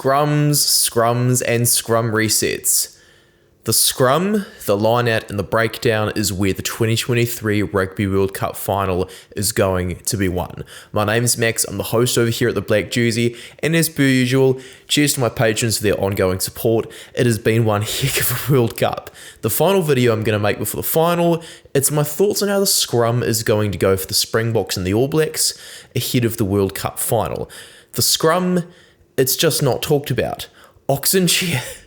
scrums, and scrum resets. The scrum, the line-out, and the breakdown is where the 2023 Rugby World Cup Final is going to be won. My name's Max, I'm the host over here at the Black Jersey, and as per usual, cheers to my patrons for their ongoing support. It has been one heck of a World Cup. The final video I'm going to make before the final, it's my thoughts on how the scrum is going to go for the Springboks and the All Blacks ahead of the World Cup Final. The scrum, it's just not talked about. Nché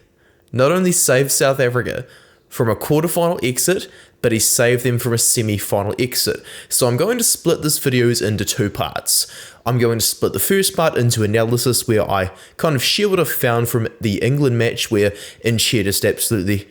not only saved South Africa from a quarterfinal exit, but he saved them from a semi-final exit. So I'm going to split this video into two parts. I'm going to split the first part into analysis where I kind of share what I've found from the England match where Nché just absolutely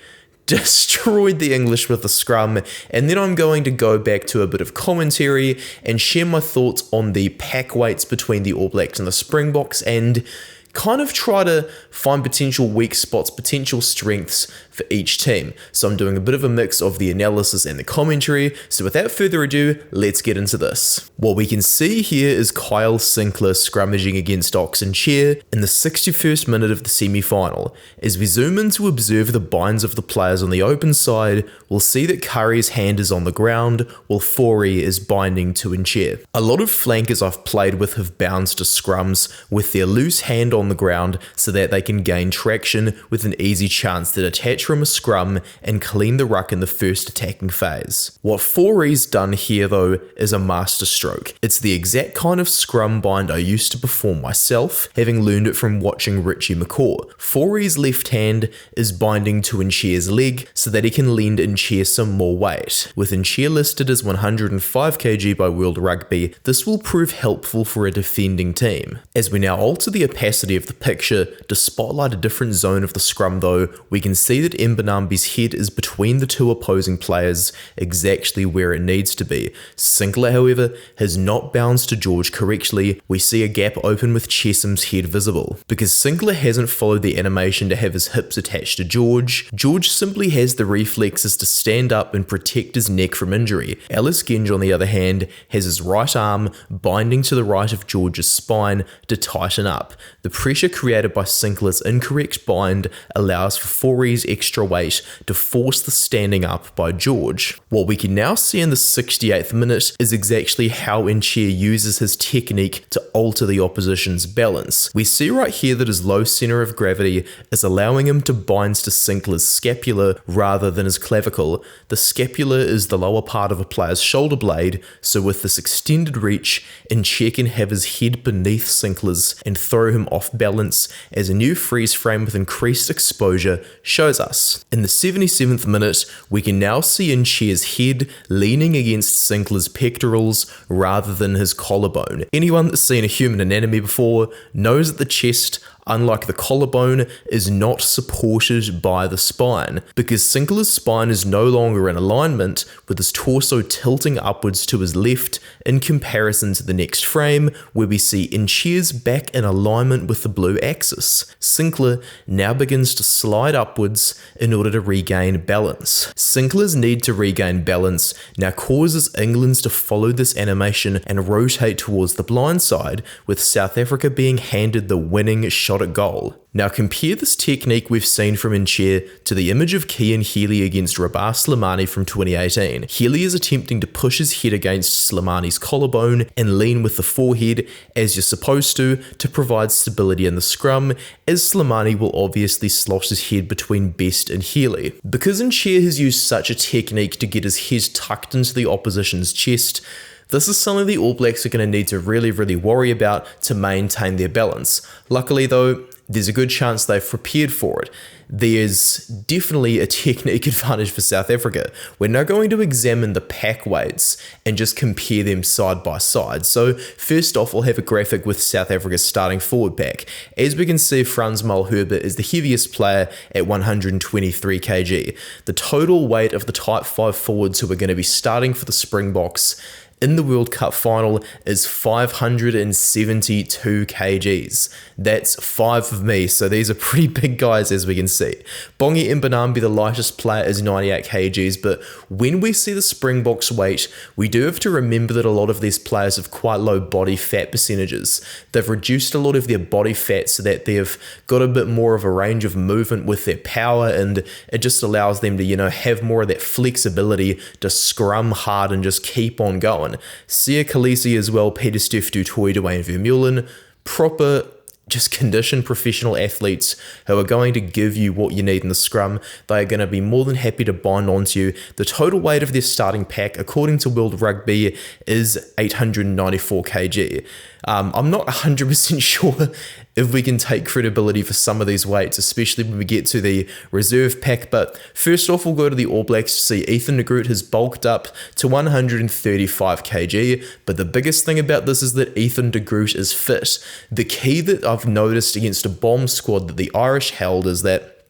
destroyed the English with the scrum, and then I'm going to go back to a bit of commentary and share my thoughts on the pack weights between the All Blacks and the Springboks and kind of try to find potential weak spots, potential strengths for each team. So I'm doing a bit of a mix of the analysis and the commentary. So without further ado, let's get into this. What we can see here is Kyle Sinckler scrummaging against Nché in the 61st minute of the semi-final. As we zoom in to observe the binds of the players on the open side, we'll see that Curry's hand is on the ground while Forey is binding to Nché. A lot of flankers I've played with have bounced to scrums with their loose hand on the ground so that they can gain traction with an easy chance to detach from a scrum and clean the ruck in the first attacking phase. What Forey's done here though is a masterstroke. It's the exact kind of scrum bind I used to perform myself, having learned it from watching Richie McCaw. Forey's left hand is binding to Nche's leg so that he can lend Nché some more weight. With Nché listed as 105 kg by World Rugby, this will prove helpful for a defending team. As we now alter the opacity of the picture to spotlight a different zone of the scrum though, we can see that Mbonambi's head is between the two opposing players exactly where it needs to be. Sinckler, however, has not bounced to George correctly. We see a gap open with Chessum's head visible. Because Sinckler hasn't followed the animation to have his hips attached to George, George simply has the reflexes to stand up and protect his neck from injury. Alice Genge, on the other hand, has his right arm binding to the right of George's spine to tighten up. The pressure created by Sinckler's incorrect bind allows for Forey's extra weight to force the standing up by George. What we can now see in the 68th minute is exactly how Nché uses his technique to alter the opposition's balance. We see right here that his low center of gravity is allowing him to bind to Sinckler's scapula rather than his clavicle. The scapula is the lower part of a player's shoulder blade, so with this extended reach, Nché can have his head beneath Sinckler's and throw him off balance as a new freeze frame with increased exposure shows us. In the 77th minute, we can now see Nche's head leaning against Sinckler's pectorals rather than his collarbone. Anyone that's seen a human anatomy before knows that the chest, unlike the collarbone, is not supported by the spine, because Sinckler's spine is no longer in alignment with his torso tilting upwards to his left in comparison to the next frame where we see Nche's back in alignment with the blue axis. Sinckler now begins to slide upwards in order to regain balance. Sinckler's need to regain balance now causes England to follow this animation and rotate towards the blind side, with South Africa being handed the winning shot at goal. Now compare this technique we've seen from Nché to the image of Cian Healy against Rabah Slimani from 2018. Healy is attempting to push his head against Slimani's collarbone and lean with the forehead as you're supposed to provide stability in the scrum, as Slimani will obviously slot his head between Best and Healy. Because Nché has used such a technique to get his head tucked into the opposition's chest, this is something the All Blacks are going to need to really worry about to maintain their balance. Luckily though, there's a good chance they've prepared for it. There's definitely a technique advantage for South Africa. We're now going to examine the pack weights and just compare them side by side. So first off, we'll have a graphic with South Africa's starting forward pack. As we can see, Frans Malherbe is the heaviest player at 123 kg. The total weight of the type 5 forwards who are going to be starting for the Springboks in the World Cup final is 572 kgs. That's 5 of me, so these are pretty big guys as we can see. Bongi Mbonambi, the lightest player, is 98 kgs, but when we see the Springboks weight, we do have to remember that a lot of these players have quite low body fat percentages. They've reduced a lot of their body fat so that they've got a bit more of a range of movement with their power, and it just allows them to, have more of that flexibility to scrum hard and just keep on going. Sia Khaleesi as well, Peter Steph du Toit, Dwayne Vermeulen, proper just conditioned professional athletes who are going to give you what you need in the scrum. They are going to be more than happy to bind onto you. The total weight of their starting pack, according to World Rugby, is 894 kg. I'm not 100% sure if we can take credibility for some of these weights, especially when we get to the reserve pack. But first off, we'll go to the All Blacks to see Ethan de Groot has bulked up to 135 kg. But the biggest thing about this is that Ethan de Groot is fit. The key that I've noticed against a bomb squad that the Irish held is that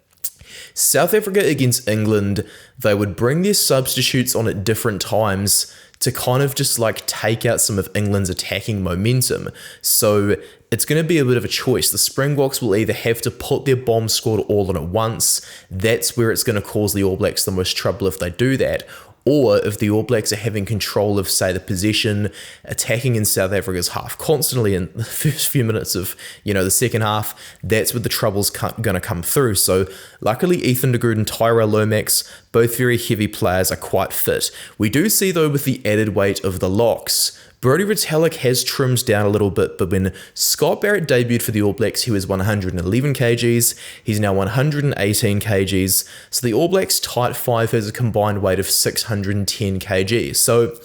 South Africa against England, they would bring their substitutes on at different times to kind of just like take out some of England's attacking momentum. So it's going to be a bit of a choice. The Springboks will either have to put their bomb squad all on at once. That's where it's going to cause the All Blacks the most trouble if they do that. Or if the All Blacks are having control of, say, the possession, attacking in South Africa's half constantly in the first few minutes of, the second half, that's where the trouble's going to come through. So luckily, Ethan de Groot and Tyrell Lomax, both very heavy players, are quite fit. We do see, though, with the added weight of the locks, Brodie Retallick has trimmed down a little bit, but when Scott Barrett debuted for the All Blacks, he was 111 kgs. He's now 118 kgs. So the All Blacks tight five has a combined weight of 610 kg. So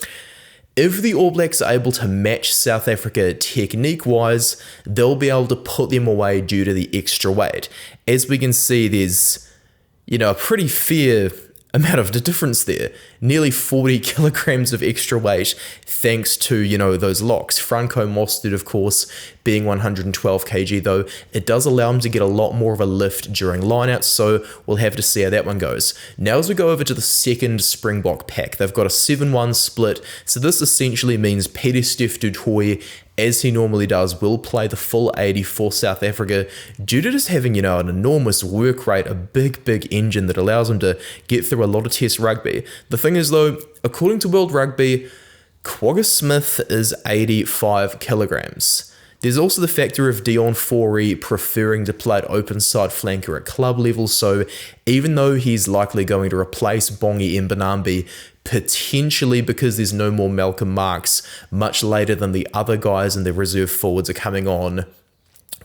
if the All Blacks are able to match South Africa technique-wise, they'll be able to put them away due to the extra weight. As we can see, there's, a pretty fair amount of the difference there. Nearly 40 kilograms of extra weight thanks to, those locks. Franco Mostert, of course, being 112 kg, though, it does allow him to get a lot more of a lift during lineouts, so we'll have to see how that one goes. Now as we go over to the second Springbok pack, they've got a 7-1 split, so this essentially means Peter Steph du Toit, as he normally does, will play the full 80 for South Africa due to just having, an enormous work rate, a big engine that allows him to get through a lot of test rugby. The thing is, though, according to World Rugby, Quagga Smith is 85 kilograms. There's also the factor of Dion Forey preferring to play at open side flanker at club level, so even though he's likely going to replace Bongi Mbonambi, potentially because there's no more Malcolm Marx much later than the other guys and the reserve forwards are coming on,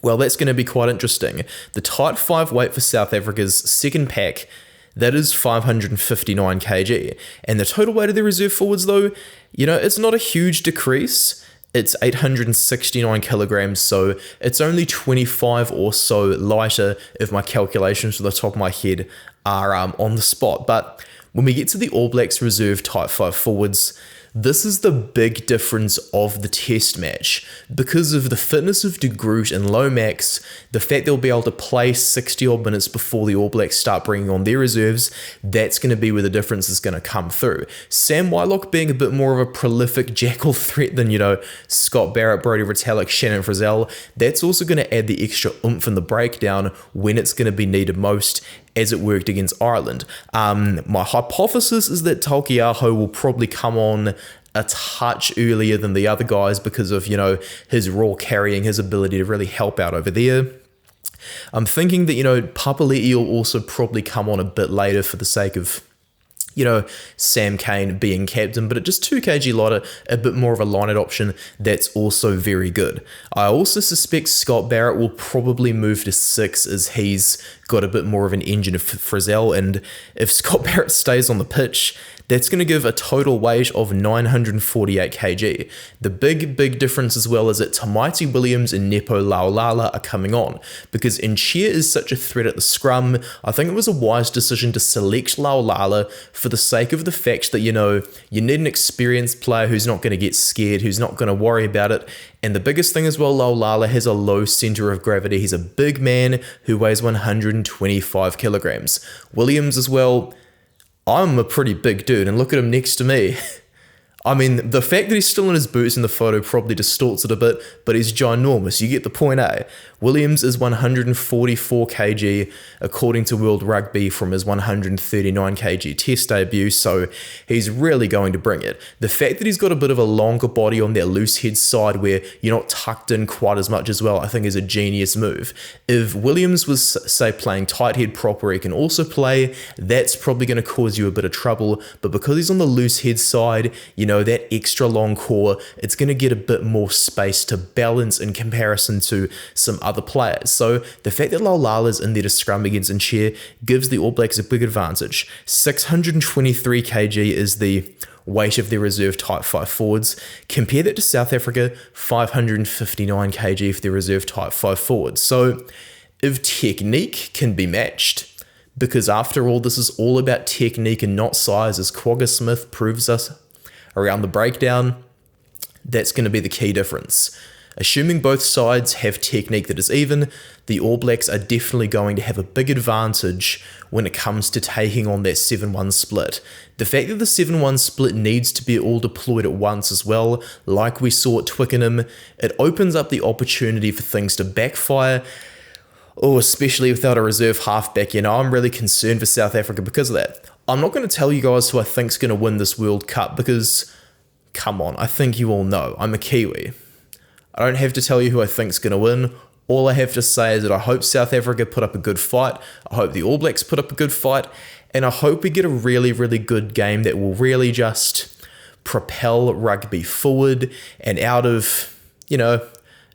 well, that's going to be quite interesting. The tight five weight for South Africa's second pack, that is 559 kg. And the total weight of the reserve forwards, though, it's not a huge decrease. It's 869 kilograms, so it's only 25 or so lighter if my calculations from the top of my head are on the spot. But when we get to the All Blacks reserve type 5 forwards, this is the big difference of the test match. Because of the fitness of de Groot and Lomax, the fact they'll be able to play 60 odd minutes before the All Blacks start bringing on their reserves, that's going to be where the difference is going to come through. Sam Whitelock being a bit more of a prolific jackal threat than, Scott Barrett, Brodie Retallick, Shannon Frizzell, that's also going to add the extra oomph in the breakdown when it's going to be needed most, as it worked against Ireland. My hypothesis is that Taukei'aho will probably come on a touch earlier than the other guys because of, his raw carrying, his ability to really help out over there. I'm thinking that, Papali'i will also probably come on a bit later for the sake of, Sam Cane being captain, but at just 2 kg lighter, a bit more of a line-out option, that's also very good. I also suspect Scott Barrett will probably move to 6 as he's got a bit more of an engine of Frizzell, and if Scott Barrett stays on the pitch, that's going to give a total weight of 948 kg. The big difference as well is that Tamaiti Williams and Nepo Laulala are coming on. Because Nché is such a threat at the scrum, I think it was a wise decision to select Laulala for the sake of the fact that, you need an experienced player who's not going to get scared, who's not going to worry about it. And the biggest thing as well, Laulala has a low center of gravity. He's a big man who weighs 125 kilograms. Williams as well, I'm a pretty big dude, and look at him next to me. I mean, the fact that he's still in his boots in the photo probably distorts it a bit, but he's ginormous. You get the point, eh? Williams is 144 kg according to World Rugby from his 139 kg test debut, so he's really going to bring it. The fact that he's got a bit of a longer body on that loose head side where you're not tucked in quite as much as well, I think is a genius move. If Williams was, say, playing tight head prop where he can also play, that's probably going to cause you a bit of trouble, but because he's on the loose head side, you know, that extra long core, it's going to get a bit more space to balance in comparison to some other players. So the fact that Laulala's in there to scrum against Nché gives the All Blacks a big advantage. 623 kg is the weight of their reserve type 5 forwards. Compare that to South Africa, 559 kg for their reserve type 5 forwards. So if technique can be matched, because after all, this is all about technique and not size, as Quagga Smith proves us around the breakdown, that's going to be the key difference. Assuming both sides have technique that is even, the All Blacks are definitely going to have a big advantage when it comes to taking on that 7-1 split. The fact that the 7-1 split needs to be all deployed at once as well, like we saw at Twickenham, it opens up the opportunity for things to backfire. Oh, especially without a reserve halfback. You know, I'm really concerned for South Africa because of that. I'm not going to tell you guys who I think's going to win this World Cup because, come on, I think you all know. I'm a Kiwi. I don't have to tell you who I think's going to win. All I have to say is that I hope South Africa put up a good fight. I hope the All Blacks put up a good fight. And I hope we get a really, really good game that will really just propel rugby forward and out of, you know,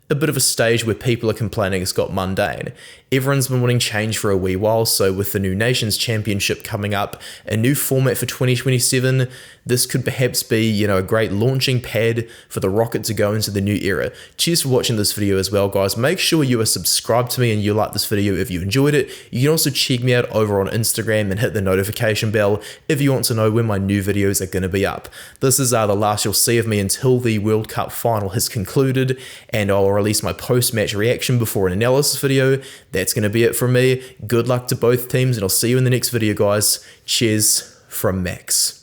a bit of a stage where people are complaining it's got mundane. Everyone's been wanting change for a wee while, so with the new Nations Championship coming up, a new format for 2027, this could perhaps be, you know, a great launching pad for the rocket to go into the new era. Cheers for watching this video as well, guys. Make sure you are subscribed to me and you like this video if you enjoyed it. You can also check me out over on Instagram and hit the notification bell if you want to know when my new videos are going to be up. This is the last you'll see of me until the World Cup final has concluded, and I'll release my post-match reaction before an analysis video. That's going to be it from me. Good luck to both teams, and I'll see you in the next video, guys. Cheers from Max.